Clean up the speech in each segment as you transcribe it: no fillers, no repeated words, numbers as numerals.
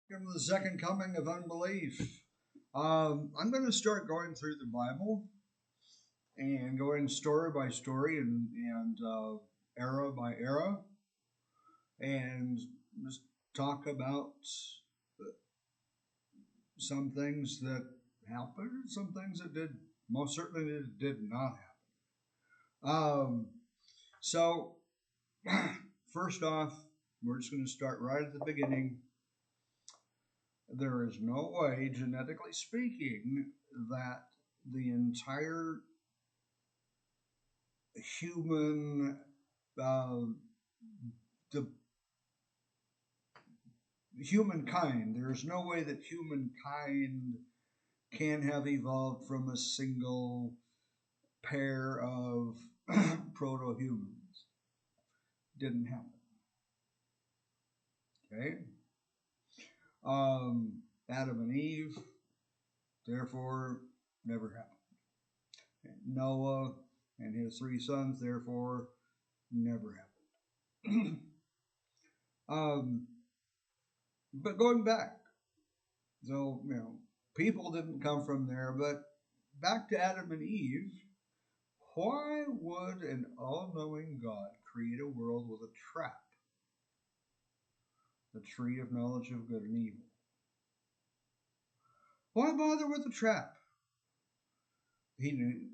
Welcome to the second coming of unbelief. I'm going to start going through the Bible and going story by story and era by era and just talk about some things that happened, some things that did most certainly did not happen. So, first off, we're just going to start right at the beginning. There is no way, genetically speaking, that the entire human, uh, the humankind, there is no way that humankind can have evolved from a single pair of proto humans. Didn't happen. Okay? Adam and Eve, therefore, never happened. Noah and his three sons, therefore, never happened. um, but going back, so, people didn't come from there, but back to Adam and Eve, why would an all knowing God create a world with a trap, the tree of knowledge of good and evil? Why bother with the trap? He knew,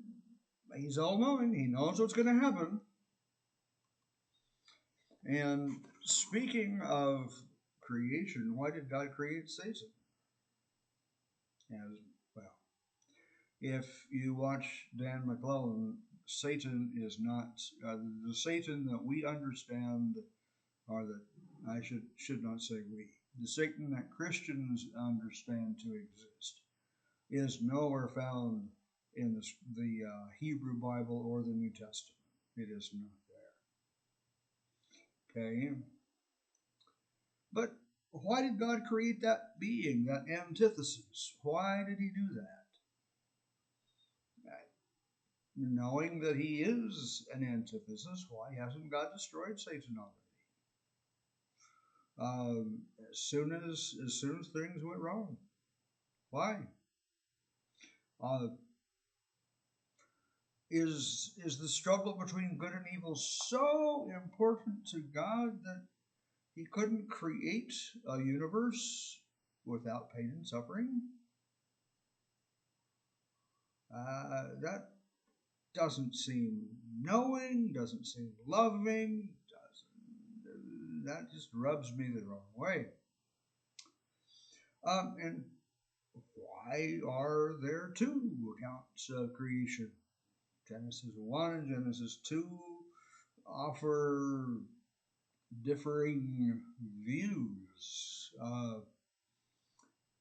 he's all knowing, he knows what's going to happen. And speaking of creation, why did God create Satan? As well, if you watch Dan McClellan, Satan is not the Satan that we understand, or that I should not say we. The Satan that Christians understand to exist is nowhere found in the Hebrew Bible or the New Testament. It is not there. Okay, but why did God create that being, that antithesis? Why did He do that? Knowing that He is an antithesis, why hasn't God destroyed Satan already? As soon as things went wrong, why? Uh, is the struggle between good and evil so important to God that He couldn't create a universe without pain and suffering? That doesn't seem knowing, doesn't seem loving, doesn't that just rubs me the wrong way. And why are there two accounts of creation? Genesis 1 and Genesis 2 offer differing views.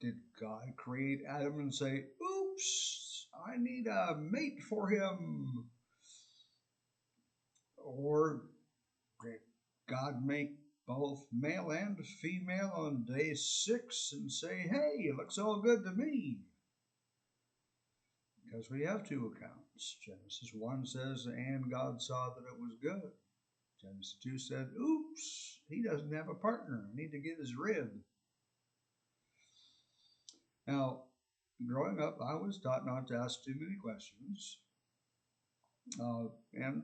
Did God create Adam and say, oops, I need a mate for him? Or did God make both male and female on day 6 and say, hey, it looks all good to me? Because we have two accounts. Genesis 1 says, and God saw that it was good. Genesis 2 said, oops, he doesn't have a partner. I need to get his rib. Now, growing up, I was taught not to ask too many questions. And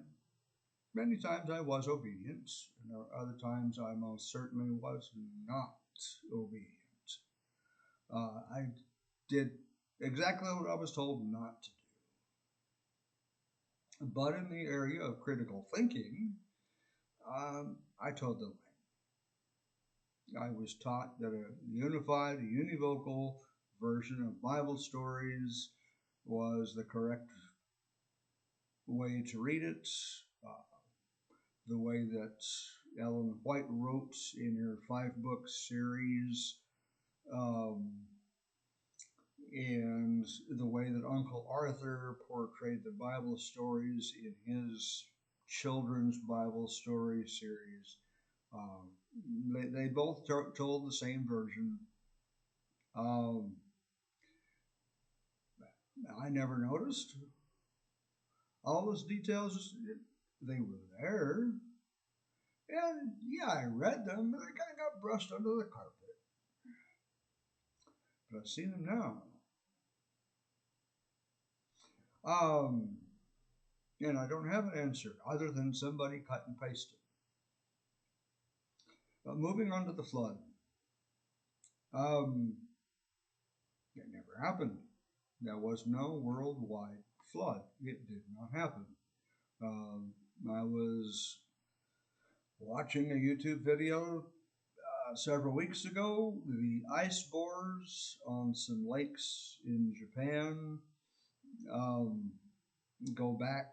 many times I was obedient, and other times I most certainly was not obedient. I did exactly what I was told not to do. But in the area of critical thinking, I toed the line. I was taught that a unified, univocal version of Bible stories was the correct way to read it, the way that Ellen White wrote in her 5-book series, and the way that Uncle Arthur portrayed the Bible stories in his children's Bible story series. They both told the same version. I never noticed all those details. They were there. And yeah, I read them, but they kind of got brushed under the carpet. but I see them now. Um, and I don't have an answer other than somebody cut and pasted. But moving on to the flood. Um, it never happened. There was no worldwide flood. It did not happen. Um, I was watching a YouTube video several weeks ago. The ice bores on some lakes in Japan um, go back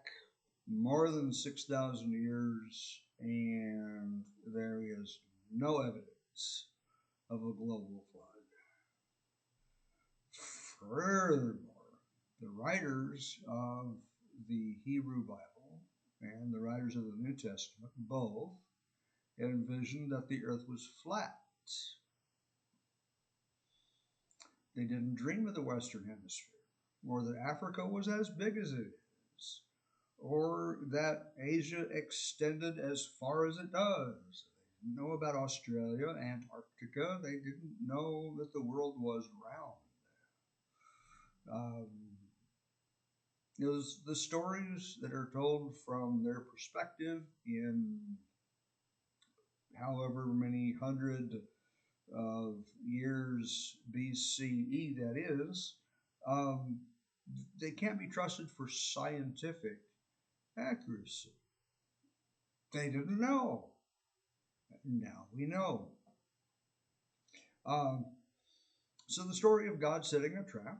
more than 6,000 years, and there is no evidence of a global flood. Furthermore, the writers of the Hebrew Bible and the writers of the New Testament both envisioned that the earth was flat. They didn't dream of the Western Hemisphere, or that Africa was as big as it is, or that Asia extended as far as it does. They didn't know about Australia, Antarctica. They didn't know that the world was round. Um, it was the stories that are told from their perspective in however many hundred of years BCE that is, um, they can't be trusted for scientific accuracy. They didn't know. Now we know. Um, so the story of God setting a trap,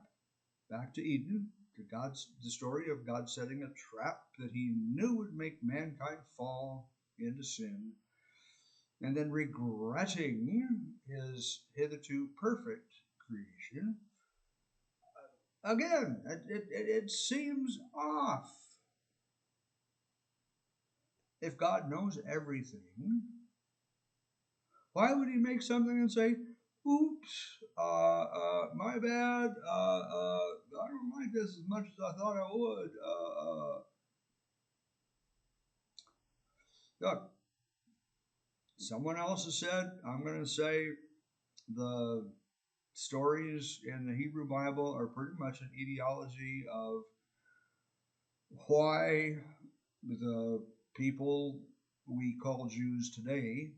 back to Eden, the story of God setting a trap that he knew would make mankind fall into sin, and then regretting his hitherto perfect creation. Again, it seems off. If God knows everything, why would he make something and say, oops, my bad, I don't like this as much as I thought I would. Look, someone else has said, I'm going to say the stories in the Hebrew Bible are pretty much an etiology of why the people we call Jews today,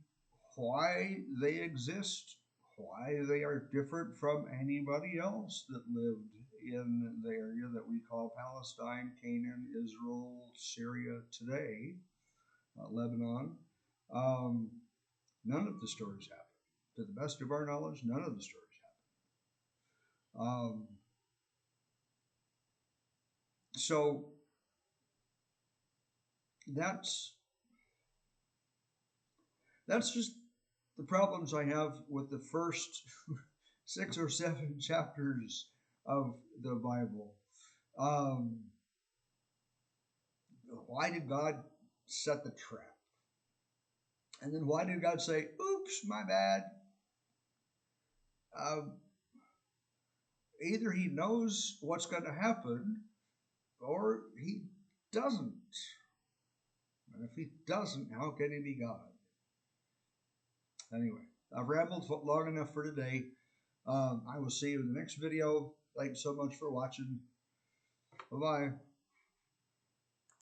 why they exist, why they are different from anybody else that lived in the area that we call Palestine, Canaan, Israel, Syria today, Lebanon. Um, none of the stories happen. To the best of our knowledge, none of the stories happen. So that's just the problems I have with the first 6 or 7 chapters of the Bible. Why did God set the trap? And then why did God say, oops, my bad? Either he knows what's going to happen or he doesn't. And if he doesn't, how can he be God? Anyway, I've rambled long enough for today. I will see you in the next video. Thanks so much for watching. Bye-bye.